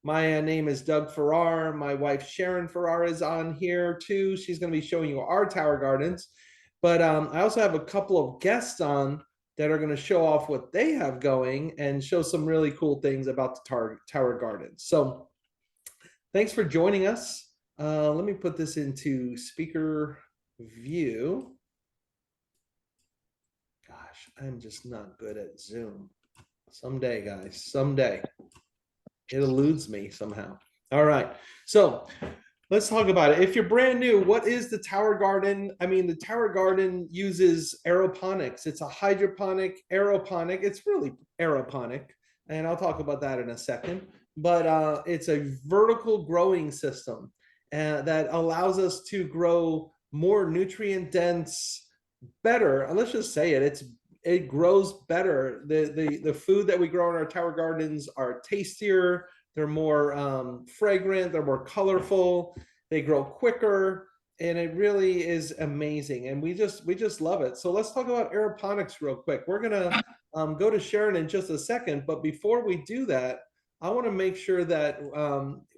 My name is Doug Farrar. My wife Sharon Farrar is on here too. She's going to be showing you our tower gardens. But I also have a couple of guests on that are going to show off what they have going and show some really cool things about the tower gardens. So thanks for joining us. Let me put this into speaker view. Gosh, I'm just not good at Zoom. Someday, guys, someday. It eludes me somehow. All right, so let's talk about it. If you're brand new, what is the Tower Garden? I mean, the Tower Garden uses aeroponics. It's a hydroponic, aeroponic. It's really aeroponic, and I'll talk about that in a second. But it's a vertical growing system that allows us to grow more nutrient dense, better. Let's just say it grows better. The food that we grow in our tower gardens are tastier. They're more fragrant. They're more colorful. They grow quicker, and it really is amazing. And we just love it. So let's talk about aeroponics real quick. We're gonna go to Sharon in just a second, but before we do that, I want to make sure that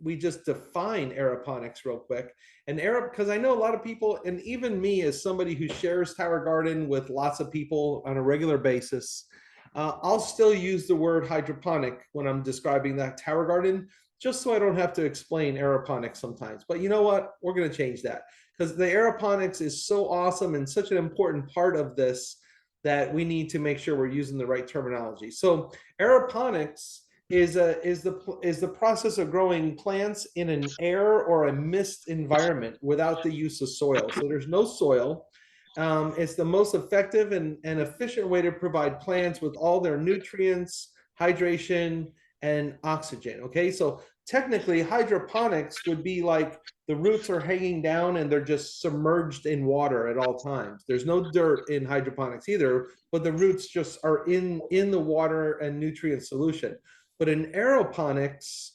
we just define aeroponics real quick. And because I know a lot of people, and even me as somebody who shares Tower Garden with lots of people on a regular basis, I'll still use the word hydroponic when I'm describing that Tower Garden, just so I don't have to explain aeroponics sometimes. But you know what? We're going to change that because the aeroponics is so awesome and such an important part of this that we need to make sure we're using the right terminology. So aeroponics is the process of growing plants in an air or a mist environment without the use of soil. So there's no soil. It's the most effective and efficient way to provide plants with all their nutrients, hydration, and oxygen. Okay, so technically hydroponics would be like the roots are hanging down and they're just submerged in water at all times. There's no dirt in hydroponics either, but the roots just are in the water and nutrient solution. But in aeroponics,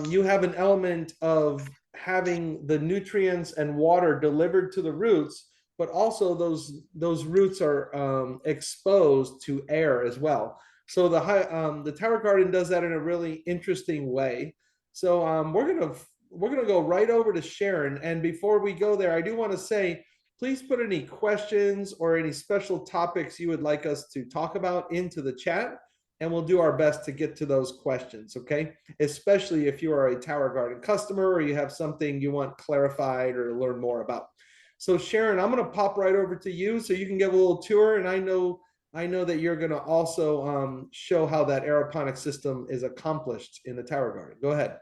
you have an element of having the nutrients and water delivered to the roots, but also those roots are exposed to air as well. So the Tower Garden does that in a really interesting way. So we're gonna go right over to Sharon. And before we go there, I do want to say, please put any questions or any special topics you would like us to talk about into the chat, and we'll do our best to get to those questions, okay? Especially if you are a Tower Garden customer or you have something you want clarified or learn more about. So Sharon, I'm gonna pop right over to you so you can give a little tour, and I know that you're gonna also show how that aeroponic system is accomplished in the Tower Garden. Go ahead.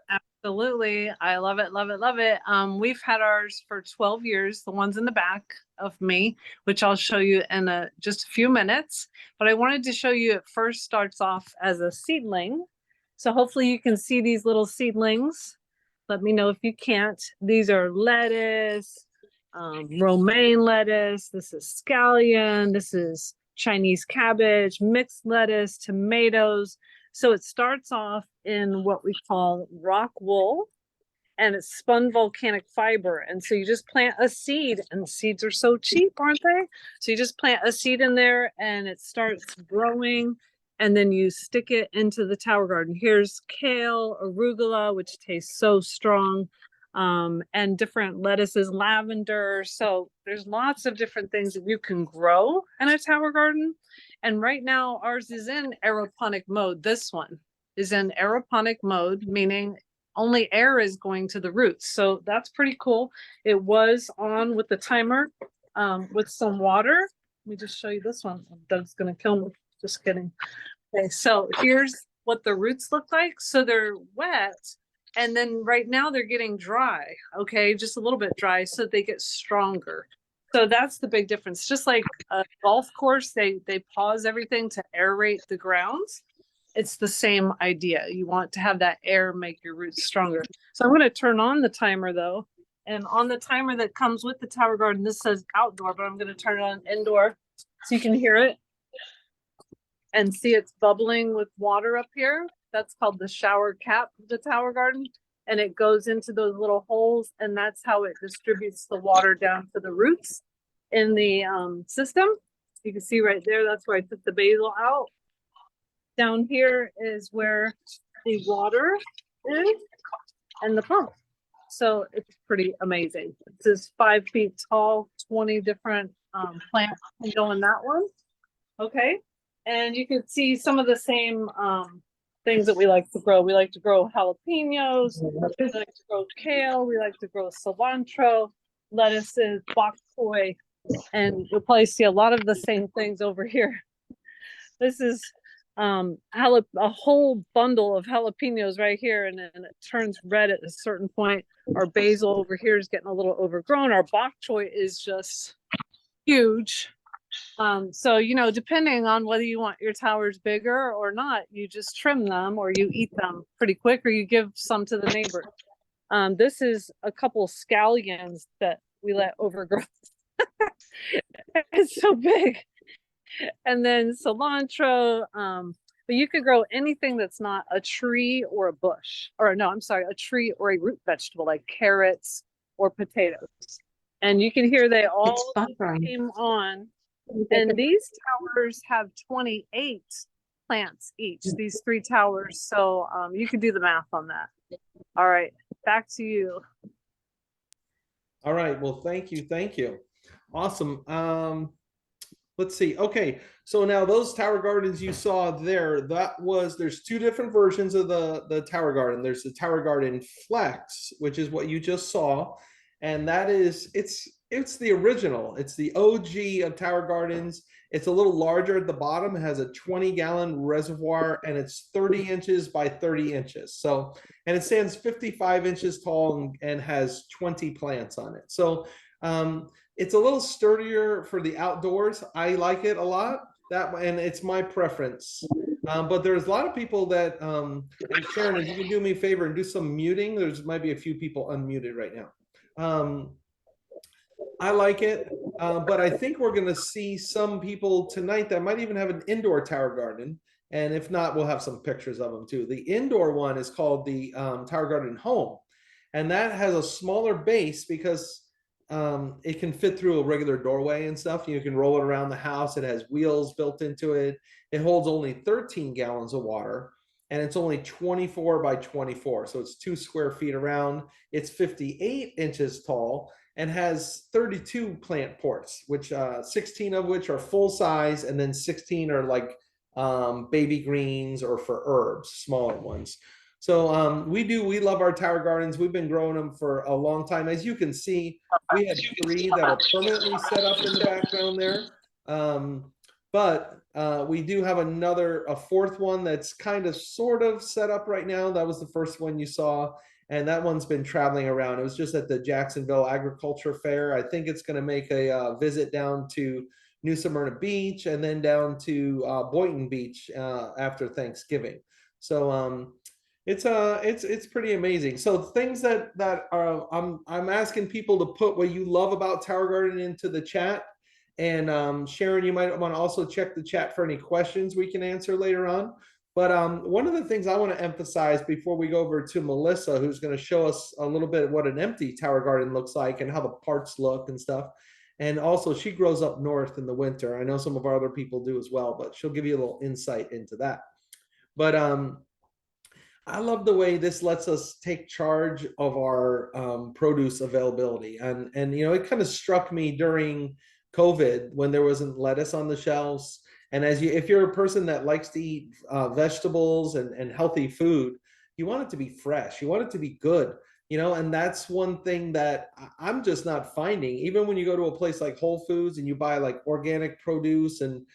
Absolutely. I love it, love it, love it. We've had ours for 12 years, the ones in the back of me, which I'll show you in just a few minutes. But I wanted to show you it first starts off as a seedling. So hopefully you can see these little seedlings. Let me know if you can't. These are lettuce, romaine lettuce. This is scallion. This is Chinese cabbage, mixed lettuce, tomatoes. So it starts off in what we call rock wool, and it's spun volcanic fiber. And so you just plant a seed, and seeds are so cheap, aren't they? So you just plant a seed in there and it starts growing, and then you stick it into the Tower Garden. Here's kale, arugula, which tastes so strong, and different lettuces, lavender. So there's lots of different things that you can grow in a Tower Garden. And right now ours is in aeroponic mode. This one is in aeroponic mode, meaning only air is going to the roots. So that's pretty cool. It was on with the timer with some water. Let me just show you this one. Doug's gonna kill me. Just kidding. Okay, so here's what the roots look like. So they're wet, and then right now they're getting dry. Okay, just a little bit dry, so they get stronger. So that's the big difference. Just like a golf course, they pause everything to aerate the grounds. It's the same idea. You want to have that air make your roots stronger. So I'm going to turn on the timer though. And on the timer that comes with the Tower Garden, this says outdoor, but I'm going to turn it on indoor so you can hear it and see it's bubbling with water up here. That's called the shower cap of the Tower Garden. And it goes into those little holes, and that's how it distributes the water down to the roots in the system. You can see right there, that's where I took the basil out. Down here is where the water is and the pump. So it's pretty amazing. This is 5 feet tall, 20 different plants can go in that one. Okay. And you can see some of the same things that we like to grow. We like to grow jalapenos, we like to grow kale, we like to grow cilantro, lettuces, bok choy, and you'll probably see a lot of the same things over here. This is a whole bundle of jalapenos right here, and then it turns red at a certain point. Our basil over here is getting a little overgrown. Our bok choy is just huge. So, you know, depending on whether you want your towers bigger or not, you just trim them or you eat them pretty quick or you give some to the neighbor. This is a couple scallions that we let overgrow. It's so big. And then cilantro, but you could grow anything that's not a tree or a bush, or no, I'm sorry, a tree or a root vegetable like carrots or potatoes. And you can hear they all came on. And these towers have 28 plants each, these 3 towers. So you can do the math on that. All right, back to you. All right, well, thank you, thank you. Awesome. Let's see. Okay, so now those tower gardens you saw there, there's 2 different versions of the tower garden. There's the Tower Garden Flex, which is what you just saw, and that is it's the original. It's the OG of tower gardens. It's a little larger at the bottom. It has a 20-gallon reservoir, and it's 30 inches by 30 inches. So, and it stands 55 inches tall and has 20 plants on it. So, it's a little sturdier for the outdoors. I like it a lot. And it's my preference. But there's a lot of people that, and Sharon, if you can do me a favor and do some muting, might be a few people unmuted right now. I like it, but I think we're going to see some people tonight that might even have an indoor tower garden. And if not, we'll have some pictures of them too. The indoor one is called the Tower Garden Home. And that has a smaller base because it can fit through a regular doorway and stuff. You can roll it around the house. It has wheels built into it. It holds only 13 gallons of water, and it's only 24 by 24. So it's 2 square feet around. It's 58 inches tall and has 32 plant ports, which 16 of which are full size, and then 16 are like baby greens or for herbs, smaller ones. So we love our tower gardens. We've been growing them for a long time. As you can see, we have 3 that are permanently set up in the background there. But we do have a 4th one that's kind of sort of set up right now. That was the first one you saw. And that one's been traveling around. It was just at the Jacksonville Agriculture Fair. I think it's going to make a visit down to New Smyrna Beach and then down to Boynton Beach after Thanksgiving. So it's pretty amazing. So things that are I'm asking people to put what you love about Tower Garden into the chat. And Sharon, you might want to also check the chat for any questions we can answer later on. But one of the things I want to emphasize before we go over to Melissa, who's going to show us a little bit what an empty tower garden looks like and how the parts look and stuff. And also, she grows up north in the winter. I know some of our other people do as well, but she'll give you a little insight into that. But I love the way this lets us take charge of our produce availability. And you know, it kind of struck me during COVID when there wasn't lettuce on the shelves. And if you're a person that likes to eat vegetables and healthy food, you want it to be fresh. You want it to be good, you know, and that's one thing that I'm just not finding. Even when you go to a place like Whole Foods and you buy like organic produce, and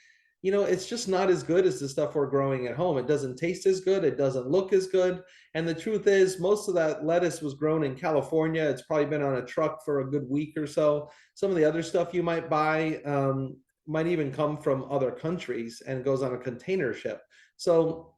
you know, it's just not as good as the stuff we're growing at home. It doesn't taste as good. It doesn't look as good. And the truth is, most of that lettuce was grown in California. It's probably been on a truck for a good week or so. Some of the other stuff you might buy might even come from other countries and goes on a container ship. So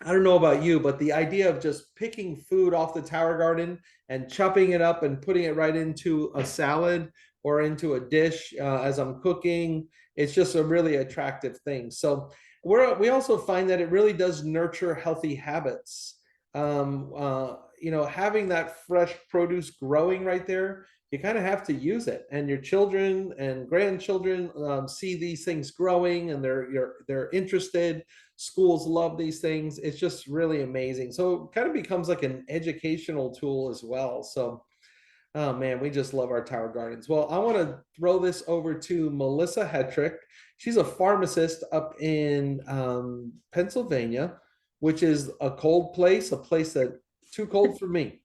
I don't know about you, but the idea of just picking food off the Tower Garden and chopping it up and putting it right into a salad or into a dish as I'm cooking, it's just a really attractive thing. So we also find that it really does nurture healthy habits. You know, having that fresh produce growing right there, you kind of have to use it, and your children and grandchildren see these things growing, and they're interested. Schools love these things. It's just really amazing. So it kind of becomes like an educational tool as well. So, oh man, we just love our Tower Gardens. Well, I want to throw this over to Melissa Hetrick. She's a pharmacist up in Pennsylvania, which is a cold place, a place that too cold for me.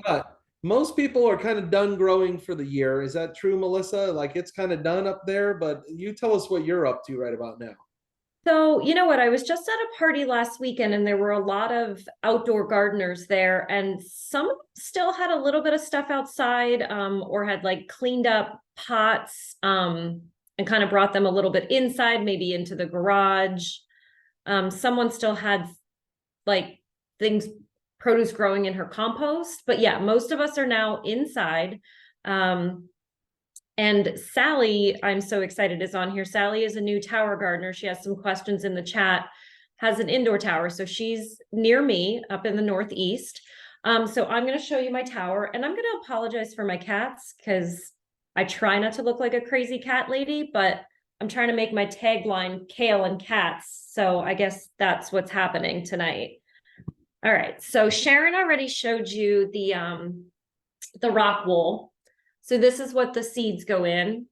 But most people are kind of done growing for the year. Is that true, Melissa? Like it's kind of done up there, but you tell us what you're up to right about now. So, you know what? I was just at a party last weekend and there were a lot of outdoor gardeners there, and some still had a little bit of stuff outside, or had like cleaned up pots, and kind of brought them a little bit inside, maybe into the garage. Someone still had like things, produce growing in her compost, but yeah, most of us are now inside. And Sally, I'm so excited, is on here. Sally is a new tower gardener. She has some questions in the chat, has an indoor tower. So she's near me up in the Northeast. So I'm going to show you my tower, and I'm going to apologize for my cats because I try not to look like a crazy cat lady, but I'm trying to make my tagline kale and cats. So I guess that's what's happening tonight. All right. So Sharon already showed you the rock wool. So this is what the seeds go in.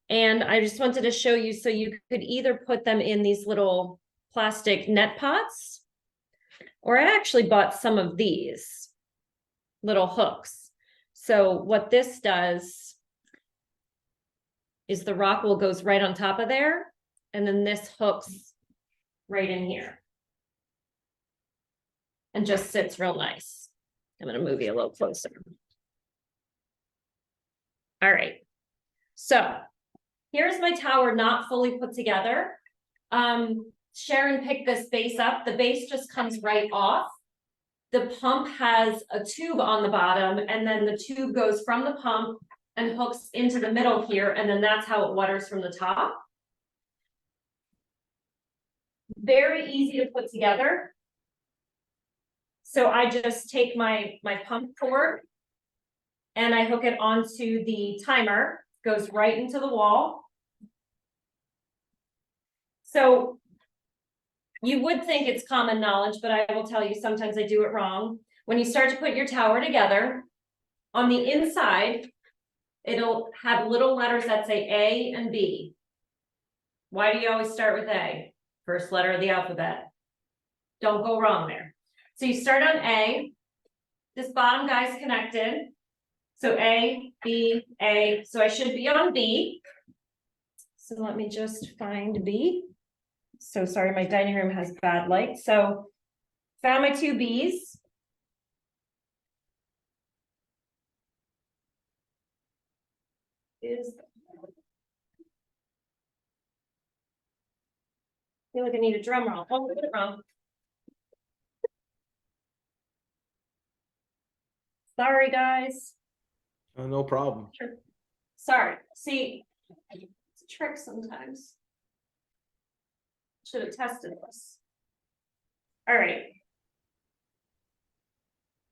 And I just wanted to show you, so you could either put them in these little plastic net pots, or I actually bought some of these little hooks. So what this does is the rock wool goes right on top of there, and then this hooks right in here and just sits real nice. I'm going to move you a little closer. All right, so here's my tower not fully put together. Sharon picked this base up. The base just comes right off. The pump has a tube on the bottom, and then the tube goes from the pump and hooks into the middle here, and then that's how it waters from the top. Very easy to put together. So I just take my pump cord and I hook it onto the timer, goes right into the wall. So you would think it's common knowledge, but I will tell you, sometimes I do it wrong. When you start to put your tower together, on the inside, it'll have little letters that say A and B. Why do you always start with A? First letter of the alphabet. Don't go wrong there. So you start on A. This bottom guy's connected. So A, B, A. So I should be on B. So let me just find B. So sorry, my dining room has bad light. So found my two B's. I feel like I need a drum roll. Oh, I did it wrong. Sorry, guys. Oh, no problem. Sure. Sorry. See, it's a trick sometimes. Should have tested this. All right.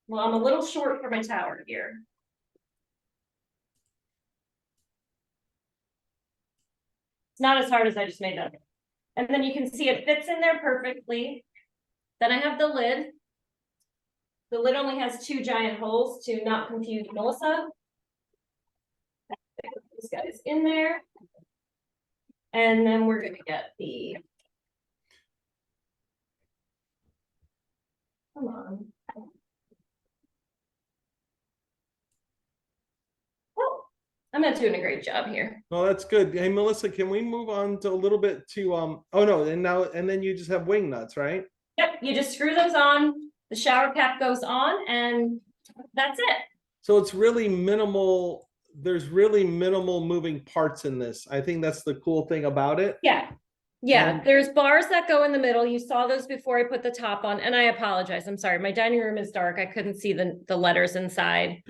Well, I'm a little short for my tower here. It's not as hard as I just made that. And then you can see it fits in there perfectly. Then I have the lid. The lid only has two giant holes to not confuse Melissa. This guy's in there. And then we're going to get the, come on. Oh, I'm not doing a great job here. Well, that's good. Hey, Melissa, can we move on to a little bit to oh no, and then you just have wing nuts, right? Yep, you just screw those on, the shower cap goes on, and that's it. So it's really minimal. There's really minimal moving parts in this. I think that's the cool thing about it. Yeah. There's bars that go in the middle. You saw those before I put the top on, and I apologize. I'm sorry. My dining room is dark. I couldn't see the letters inside.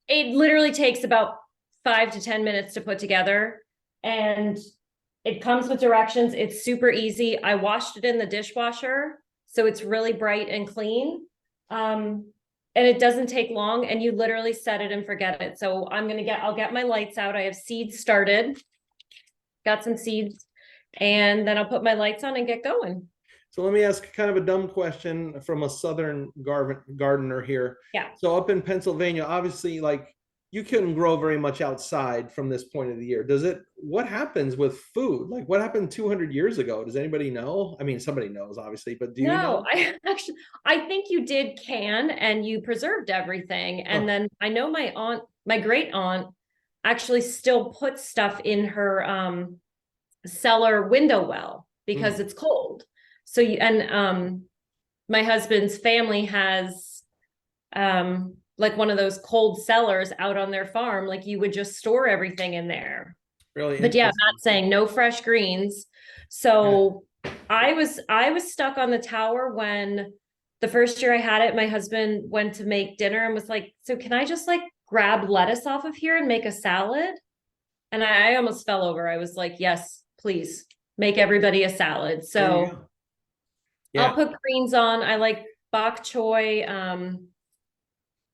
It literally takes about 5 to 10 minutes to put together, and it comes with directions. It's super easy. I washed it in the dishwasher, so it's really bright and clean. And it doesn't take long, and you literally set it and forget it. So I'll get my lights out. I have seeds started, got some seeds. and then I'll put my lights on and get going. So let me ask kind of a dumb question from a southern gardener here. Yeah. So up in Pennsylvania, obviously, like you couldn't grow very much outside from this point of the year. What happens with food? Like what happened 200 years ago? Does anybody know? I mean, somebody knows, obviously, but do you No, know? I think you did can and you preserved everything. And Oh. then I know my great aunt actually still puts stuff in her cellar window well because Mm. it's cold. So my husband's family has like one of those cold cellars out on their farm, like you would just store everything in there. Really But yeah, interesting. Matt saying no fresh greens. So I was stuck on the tower when the first year I had it, my husband went to make dinner and was like, so can I just like grab lettuce off of here and make a salad? And I almost fell over. I was like, yes, please make everybody a salad. There you So go. I'll Yeah. put greens on. I like bok choy,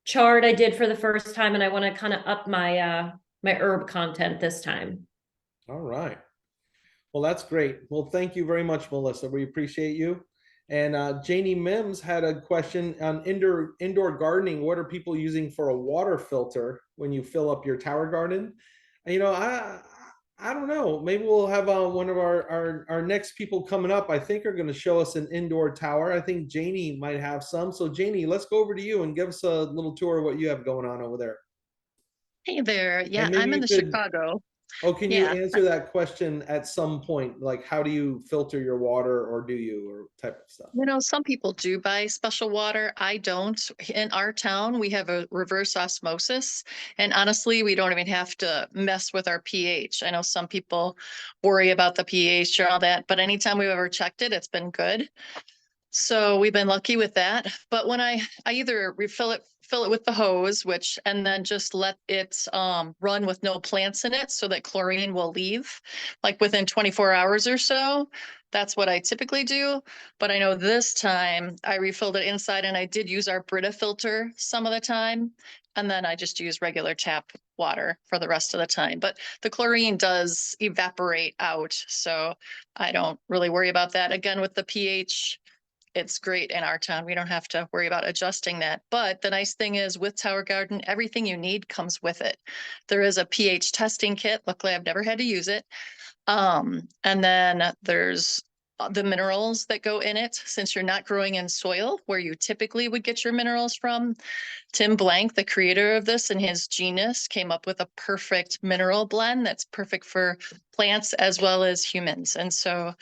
chard I did for the first time, and I want to kind of up my herb content this time. All right. Well, that's great. Well, thank you very much, Melissa. We appreciate you. And Janie Mims had a question on indoor gardening. What are people using for a water filter when you fill up your tower garden? And, I don't know. Maybe we'll have one of our next people coming up. I think are going to show us an indoor tower. I think Janie might have some. So Janie, let's go over to you and give us a little tour of what you have going on over there. Hey there. And Yeah, maybe I'm in you the could. Chicago. Oh, can you Yeah. answer that question at some point? Like, how do you filter your water, or do you, or type of stuff? Some people do buy special water. I don't. In our town, we have a reverse osmosis. And honestly, we don't even have to mess with our pH. I know some people worry about the pH or all that, but anytime we've ever checked it, it's been good. So we've been lucky with that. But when I either fill it with the hose, and then just let it run with no plants in it so that chlorine will leave like within 24 hours or so. That's what I typically do. But I know this time I refilled it inside and I did use our Brita filter some of the time. And then I just use regular tap water for the rest of the time. But the chlorine does evaporate out. So I don't really worry about that. Again, with the pH, it's great in our town. We don't have to worry about adjusting that. But the nice thing is with Tower Garden, everything you need comes with it. There is a pH testing kit. Luckily, I've never had to use it. And then there's the minerals that go in it. Since you're not growing in soil where you typically would get your minerals from, Tim Blank, the creator of this and his genius, came up with a perfect mineral blend that's perfect for plants as well as humans. And so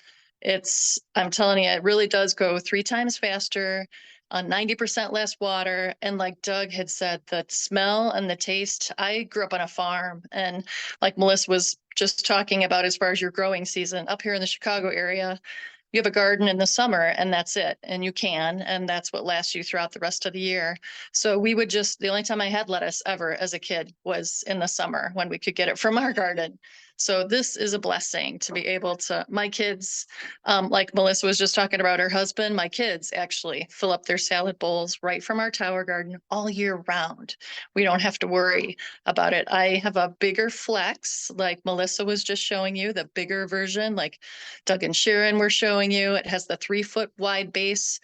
I'm telling you, it really does go 3 times faster, 90% less water. And like Doug had said, the smell and the taste, I grew up on a farm, and like Melissa was just talking about, as far as your growing season up here in the Chicago area, you have a garden in the summer and that's it. And that's what lasts you throughout the rest of the year. So the only time I had lettuce ever as a kid was in the summer when we could get it from our garden. So this is a blessing to be able to, my kids, like Melissa was just talking about her husband, my kids actually fill up their salad bowls right from our tower garden all year round. We don't have to worry about it. I have a bigger flex, like Melissa was just showing you, the bigger version, like Doug and Sharon were showing you. It has the 3-foot wide base.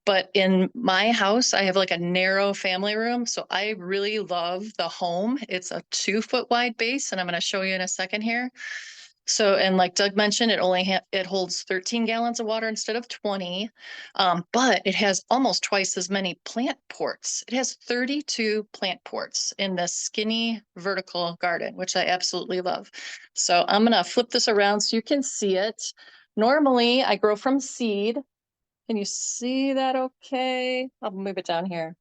But in my house, I have like a narrow family room. So I really love the home. It's a 2-foot wide base, and I'm going to show you in a second here. So, and like Doug mentioned, it holds 13 gallons of water instead of 20, but it has almost twice as many plant ports. It has 32 plant ports in this skinny vertical garden, which I absolutely love. So I'm going to flip this around so you can see it. Normally, I grow from seed. Can you see that okay? I'll move it down here.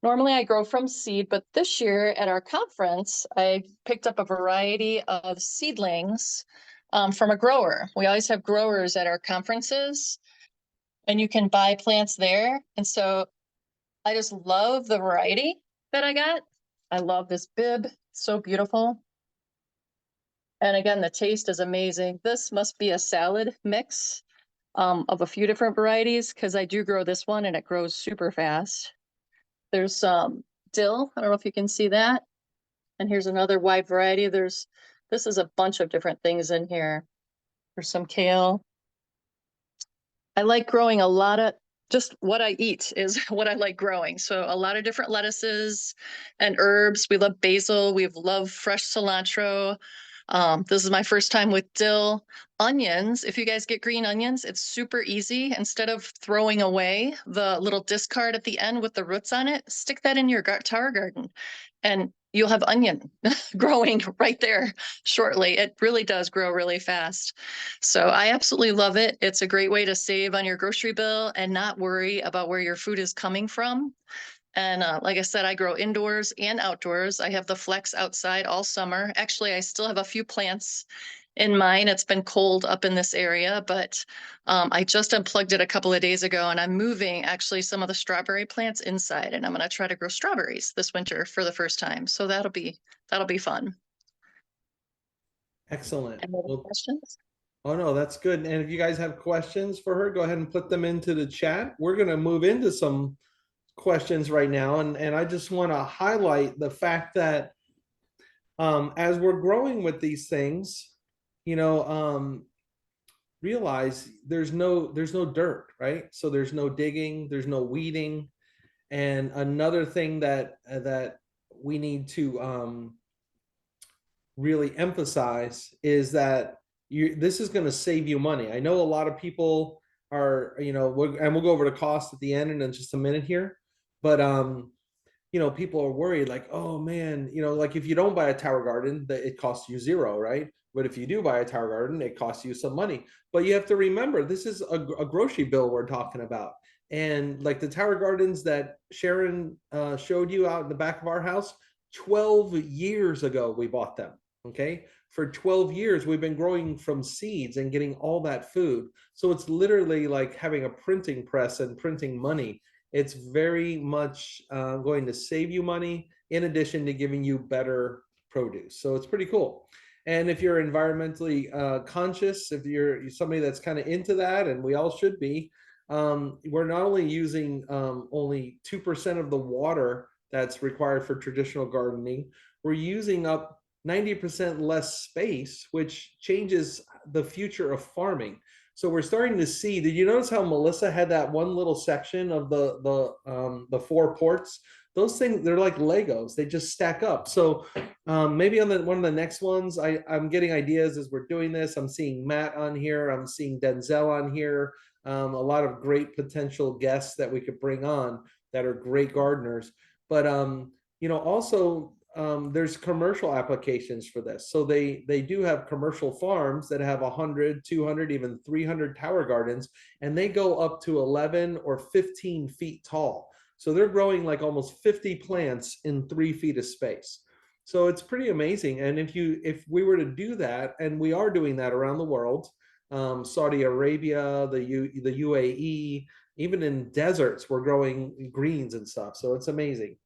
Normally I grow from seed, but this year at our conference, I picked up a variety of seedlings from a grower. We always have growers at our conferences, and you can buy plants there. And so I just love the variety that I got. I love this bib, so beautiful. And again, the taste is amazing. This must be a salad mix of a few different varieties, because I do grow this one and it grows super fast. There's some dill. I don't know if you can see that. And here's another wide variety. This is a bunch of different things in here. for some kale. I like growing a lot of, just what I eat is what I like growing. So a lot of different lettuces and herbs. We love basil. We love fresh cilantro. This is my first time with dill. Onions, if you guys get green onions, it's super easy. Instead of throwing away the little discard at the end with the roots on it, stick that in your tower garden and you'll have onion growing right there shortly. It really does grow really fast. So I absolutely love it. It's a great way to save on your grocery bill and not worry about where your food is coming from. And like I said, I grow indoors and outdoors. I have the flex outside all summer. Actually, I still have a few plants in mine. It's been cold up in this area, but I just unplugged it a couple of days ago and I'm moving actually some of the strawberry plants inside and I'm going to try to grow strawberries this winter for the first time. So that'll be fun. Excellent. Any other Well, questions? oh no, that's good. And if you guys have questions for her, go ahead and put them into the chat. We're going to move into some questions right now. And I just want to highlight the fact that as we're growing with these things, realize there's no dirt, right? So there's no digging, there's no weeding. And another thing that we need to really emphasize is that this is going to save you money. I know a lot of people are, and we'll go over the cost at the end in just a minute here, but people are worried like, oh man, like if you don't buy a tower garden, it costs you zero, right? But if you do buy a tower garden, it costs you some money. But you have to remember, this is a grocery bill we're talking about. And like the tower gardens that Sharon showed you out in the back of our house, 12 years ago, we bought them. Okay. For 12 years, we've been growing from seeds and getting all that food. So it's literally like having a printing press and printing money. It's very much going to save you money in addition to giving you better produce. So it's pretty cool. And if you're environmentally conscious, if you're somebody that's kind of into that, and we all should be, we're not only using only 2% of the water that's required for traditional gardening, we're using up 90% less space, which changes the future of farming. So we're starting to see, did you notice how Melissa had that one little section of the 4 ports? Those things, they're like Legos, they just stack up. So maybe on one of the next ones, I'm getting ideas as we're doing this. I'm seeing Matt on here, I'm seeing Denzel on here, a lot of great potential guests that we could bring on that are great gardeners. But also there's commercial applications for this. So they do have commercial farms that have 100, 200, even 300 tower gardens, and they go up to 11 or 15 feet tall. So they're growing like almost 50 plants in 3 feet of space. So it's pretty amazing. And if we were to do that, and we are doing that around the world, Saudi Arabia, the UAE, even in deserts, we're growing greens and stuff. So it's amazing.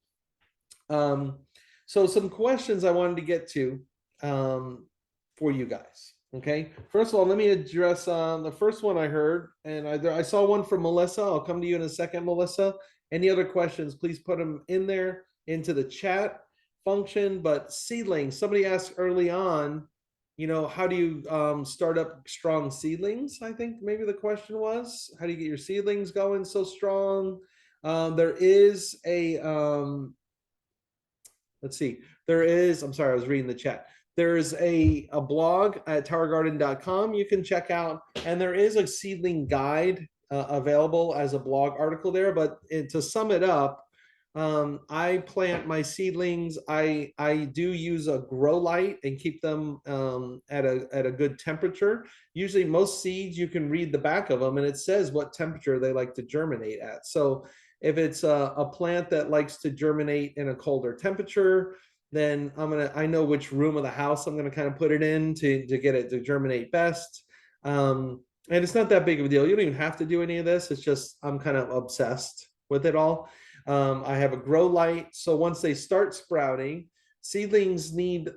So some questions I wanted to get to for you guys. Okay, first of all, let me address the first one I heard, and I saw one from Melissa. I'll come to you in a second, Melissa. Any other questions, please put them in there into the chat function. But seedlings, somebody asked early on, how do you start up strong seedlings? I think maybe the question was, how do you get your seedlings going so strong? There is a let's see, I'm sorry, I was reading the chat. There's a blog at towergarden.com you can check out, and there is a seedling guide available as a blog article there. But to sum it up, I plant my seedlings. I do use a grow light and keep them at a good temperature. Usually most seeds, you can read the back of them and it says what temperature they like to germinate at. So if it's a plant that likes to germinate in a colder temperature, then I know which room of the house I'm gonna kind of put it in to get it to germinate best. And it's not that big of a deal. You don't even have to do any of this. It's just I'm kind of obsessed with it all. I have a grow light. So once they start sprouting, seedlings need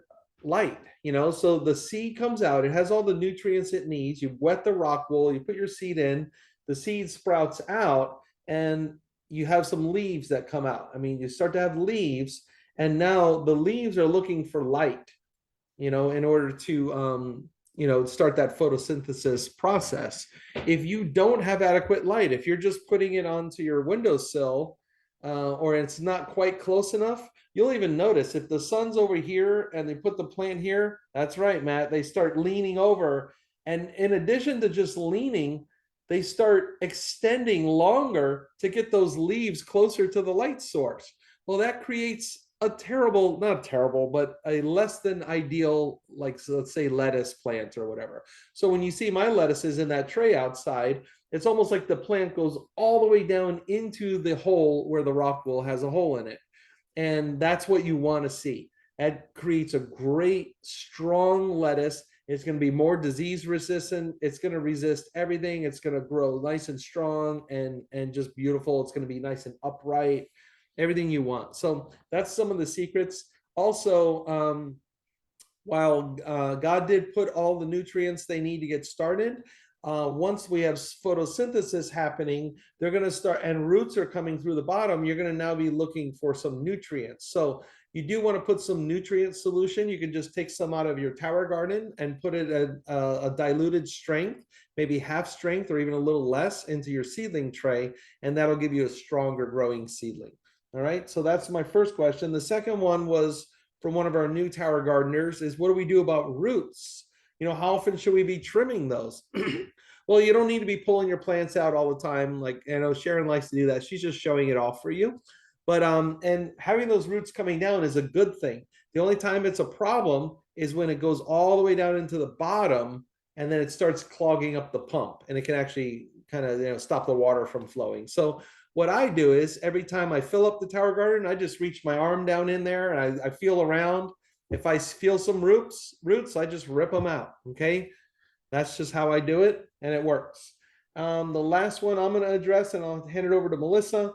light, so the seed comes out, it has all the nutrients it needs. You wet the rock wool, you put your seed in, the seed sprouts out, and you have some leaves that come out. I mean, you start to have leaves, and now the leaves are looking for light, in order to start that photosynthesis process. If you don't have adequate light, if you're just putting it onto your windowsill, or it's not quite close enough, you'll even notice if the sun's over here and they put the plant here, that's right, Matt, they start leaning over. And in addition to just leaning, they start extending longer to get those leaves closer to the light source. Well, that creates a terrible, not terrible, but a less than ideal, like, so let's say lettuce plant or whatever. So when you see my lettuces in that tray outside, it's almost like the plant goes all the way down into the hole where the rock wool has a hole in it. And that's what you want to see. That creates a great, strong lettuce. It's going to be more disease resistant. It's going to resist everything. It's going to grow nice and strong and just beautiful. It's going to be nice and upright, everything you want. So that's some of the secrets. Also, while God did put all the nutrients they need to get started, once we have photosynthesis happening, they're going to start, and roots are coming through the bottom, you're going to now be looking for some nutrients. So you do want to put some nutrient solution. You can just take some out of your tower garden and put it at a diluted strength, maybe half strength or even a little less, into your seedling tray, and that'll give you a stronger growing seedling. All right, so that's my first question. The second one was from one of our new tower gardeners, is what do we do about roots? How often should we be trimming those? Well, you don't need to be pulling your plants out all the time. Like, Sharon likes to do that. She's just showing it off for you. But and having those roots coming down is a good thing. The only time it's a problem is when it goes all the way down into the bottom and then it starts clogging up the pump, and it can actually kind of stop the water from flowing. So what I do is every time I fill up the tower garden, I just reach my arm down in there and I feel around. If I feel some roots, I just rip them out. Okay, that's just how I do it, and it works. The last one I'm going to address, and I'll hand it over to Melissa,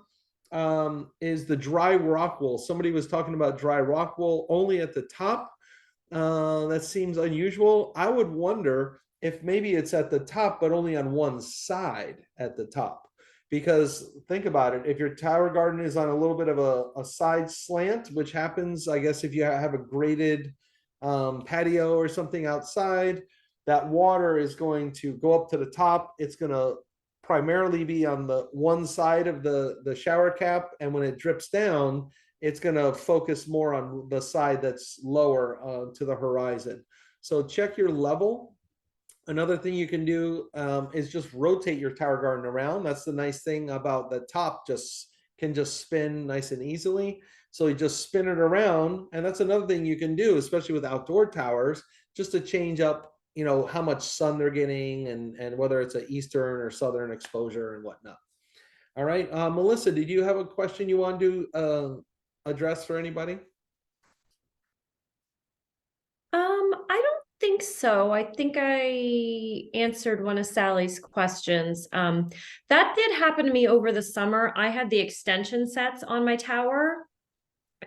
is the dry rock wool. Somebody was talking about dry rock wool only at the top. That seems unusual. I would wonder if maybe it's at the top, but only on one side at the top. Because think about it, if your tower garden is on a little bit of a side slant, which happens, I guess, if you have a graded patio or something outside, that water is going to go up to the top. It's going to primarily be on the one side of the shower cap, and when it drips down, it's going to focus more on the side that's lower to the horizon. So check your level. Another thing you can do is just rotate your tower garden around. That's the nice thing about the top, can just spin nice and easily. So you just spin it around, and that's another thing you can do, especially with outdoor towers, just to change up, how much sun they're getting and whether it's an eastern or southern exposure and whatnot. All right, Melissa, did you have a question you want to address for anybody? I don't think so. I think I answered one of Sally's questions. That did happen to me over the summer. I had the extension sets on my tower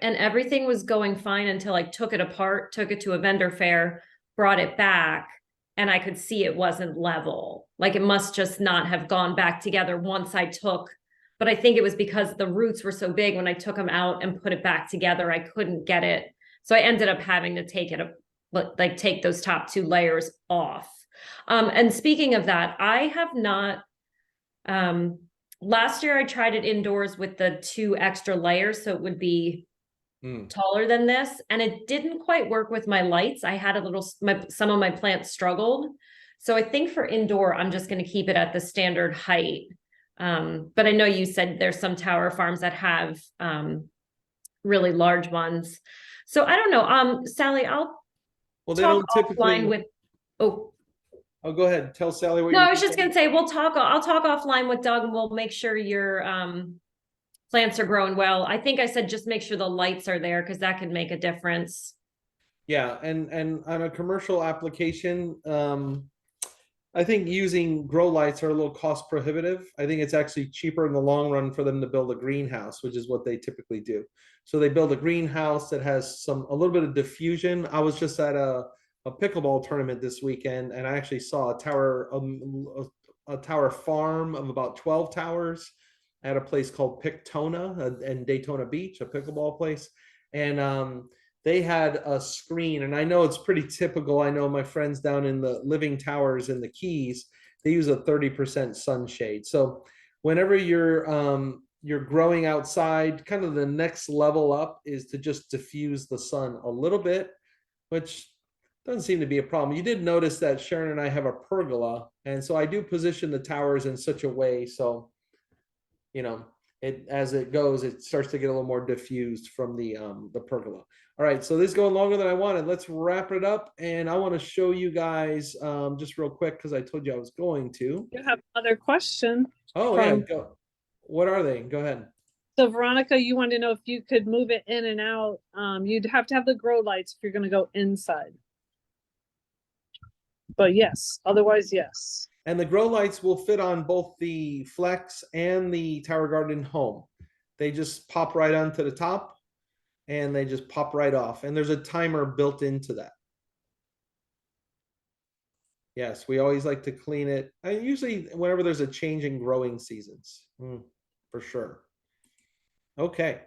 and everything was going fine until I took it apart, took it to a vendor fair, brought it back, and I could see it wasn't level. Like, it must just not have gone back together once I took, but I think it was because the roots were so big when I took them out and put it back together, I couldn't get it. So I ended up having to take those top two layers off. And speaking of that, I have not, last year I tried it indoors with the 2 extra layers, so it would be taller than this, and it didn't quite work with my lights. I had some of my plants struggled. So I think for indoor, I'm just going to keep it at the standard height. But I know you said there's some tower farms that have really large ones. So I don't know. Sally, Well, they talk don't typically. offline with. Oh, go ahead. Tell Sally what. No, I was just gonna say I'll talk offline with Doug, and we'll make sure your plants are growing well. I think I said just make sure the lights are there, because that can make a difference. Yeah, and on a commercial application, I think using grow lights are a little cost prohibitive. I think it's actually cheaper in the long run for them to build a greenhouse, which is what they typically do. So they build a greenhouse that has a little bit of diffusion. I was just at a pickleball tournament this weekend, and I actually saw a tower farm of about 12 towers at a place called Pictona in Daytona Beach, a pickleball place. And they had a screen, and I know it's pretty typical. I know my friends down in the living towers in the Keys, they use a 30% sunshade. So whenever you're growing outside, kind of the next level up is to just diffuse the sun a little bit, which doesn't seem to be a problem. You did notice that Sharon and I have a pergola, and so I do position the towers in such a way so, you know, it as it goes, it starts to get a little more diffused from the pergola. All right, so this is going longer than I wanted. Let's wrap it up, and I want to show you guys just real quick because I told you I was going to. You have another question. Oh yeah, From- go. What are they? Go ahead. So Veronica, you wanted to know if you could move it in and out. You'd have to have the grow lights if you're gonna go inside. But yes, otherwise, yes. And the grow lights will fit on both the Flex and the Tower Garden Home. They just pop right onto the top and they just pop right off. And there's a timer built into that. Yes, we always like to clean it. And usually whenever there's a change in growing seasons, for sure. Okay.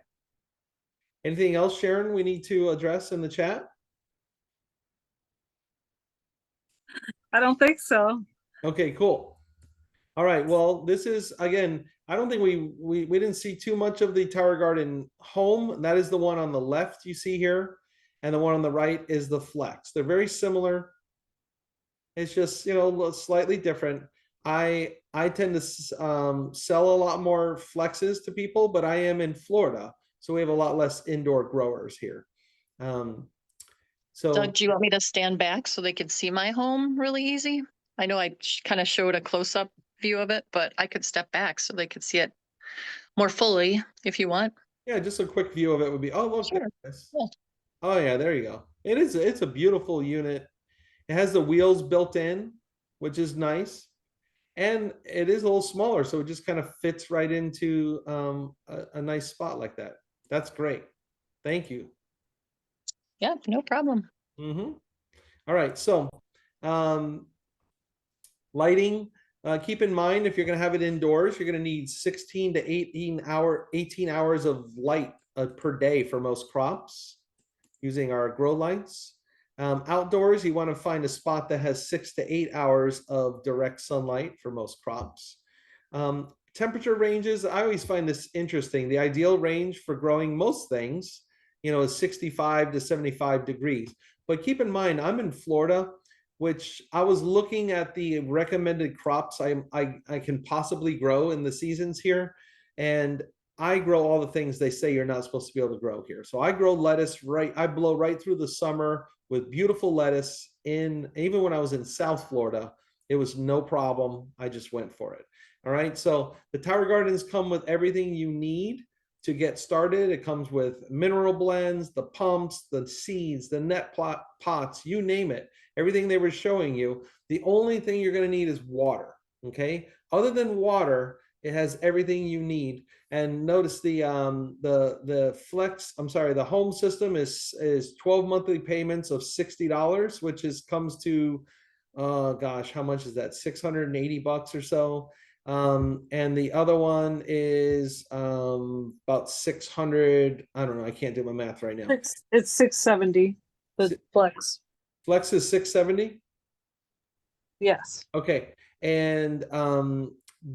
Anything else, Sharon, we need to address in the chat? I don't think so. Okay, cool. All right, well, this is, again, I don't think we didn't see too much of the Tower Garden Home. That is the one on the left you see here. And the one on the right is the Flex. They're very similar. It's just, you know, slightly different. I tend to sell a lot more Flexes to people, but I am in Florida, so we have a lot less indoor growers here. So Doug, do you want me to stand back so they can see my home really easy? I know I kind of showed a close-up view of it, but I could step back so they could see it more fully if you want. yeah, just a quick view of it would be, oh, look Sure. at this. Yeah. Oh yeah, there you go. It's a beautiful unit. It has the wheels built in, which is nice. And it is a little smaller, so it just kind of fits right into a nice spot like that. That's great. Thank you. Yeah, no problem. All right, so lighting. Keep in mind, if you're going to have it indoors, you're going to need 16 to 18 hours of light per day for most crops using our grow lights. Outdoors, you want to find a spot that has 6 to 8 hours of direct sunlight for most crops. Temperature ranges, I always find this interesting. The ideal range for growing most things, you know, is 65 to 75 degrees. But keep in mind, I'm in Florida, which I was looking at the recommended crops I can possibly grow in the seasons here. And I grow all the things they say you're not supposed to be able to grow here. So I grow lettuce I blow right through the summer with beautiful lettuce even when I was in South Florida, it was no problem. I just went for it. All right. So the Tower Gardens come with everything you need to get started. It comes with mineral blends, the pumps, the seeds, the net pots, you name it. Everything they were showing you. The only thing you're going to need is water. Okay. Other than water, it has everything you need. And notice the Flex, I'm sorry, the home system is 12 monthly payments of $60, which comes to, gosh, how much is that? $680 or so. And the other one is about 600. I don't know. I can't do my math right now. It's 670. The Flex. Flex is 670. Yes. Okay. And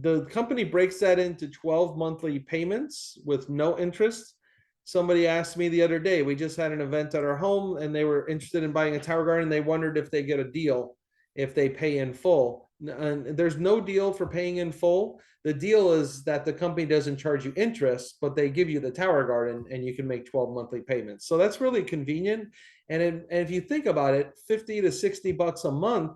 the company breaks that into 12 monthly payments with no interest. Somebody asked me the other day, we just had an event at our home and they were interested in buying a Tower Garden. They wondered if they get a deal if they pay in full. And there's no deal for paying in full. The deal is that the company doesn't charge you interest, but they give you the Tower Garden and you can make 12 monthly payments. So that's really convenient. And if you think about it, 50 to 60 bucks a month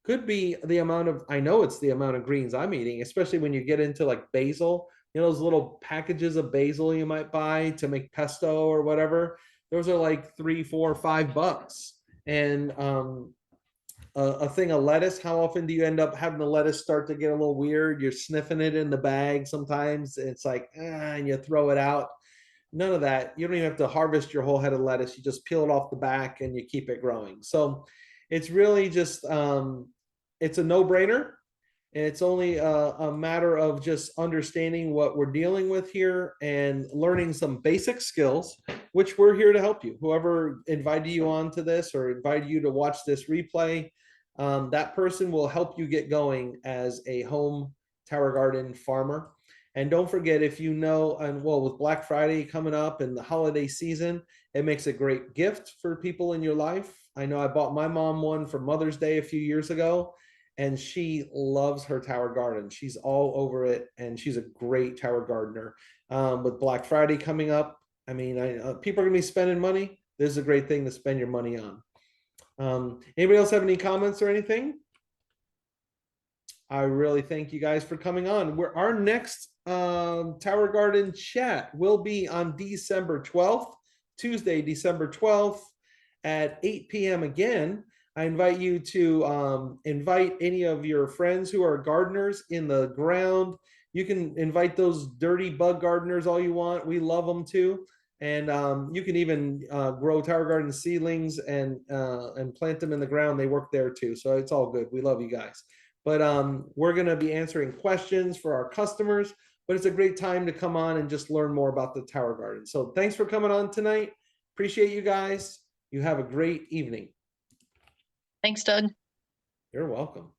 could be the amount of, I know it's the amount of greens I'm eating, especially when you get into like basil, you know, those little packages of basil you might buy to make pesto or whatever. Those are like $3, $4, $5. And a thing of lettuce, how often do you end up having the lettuce start to get a little weird? You're sniffing it in the bag sometimes. It's like, and you throw it out. None of that. You don't even have to harvest your whole head of lettuce. You just peel it off the back and you keep it growing. So it's really just, it's a no-brainer. And it's only a matter of just understanding what we're dealing with here and learning some basic skills. which we're here to help you. Whoever invited you on to this or invited you to watch this replay, that person will help you get going as a home Tower Garden farmer. And don't forget, if you know, and well, with Black Friday coming up and the holiday season, it makes a great gift for people in your life. I know I bought my mom one for Mother's Day a few years ago, and she loves her Tower Garden. She's all over it, and she's a great Tower Gardener. With Black Friday coming up, I mean, people are gonna be spending money. This is a great thing to spend your money on. Anybody else have any comments or anything? I really thank you guys for coming on. Our next Tower Garden chat will be on December 12th, Tuesday, December 12th at 8 p.m. again. I invite you to invite any of your friends who are gardeners in the ground. You can invite those dirty bug gardeners all you want. We love them too. And you can even grow Tower Garden seedlings and plant them in the ground. They work there too. So it's all good. We love you guys. But we're going to be answering questions for our customers. But it's a great time to come on and just learn more about the Tower Garden. So thanks for coming on tonight. Appreciate you guys. You have a great evening. Thanks, Doug. You're welcome.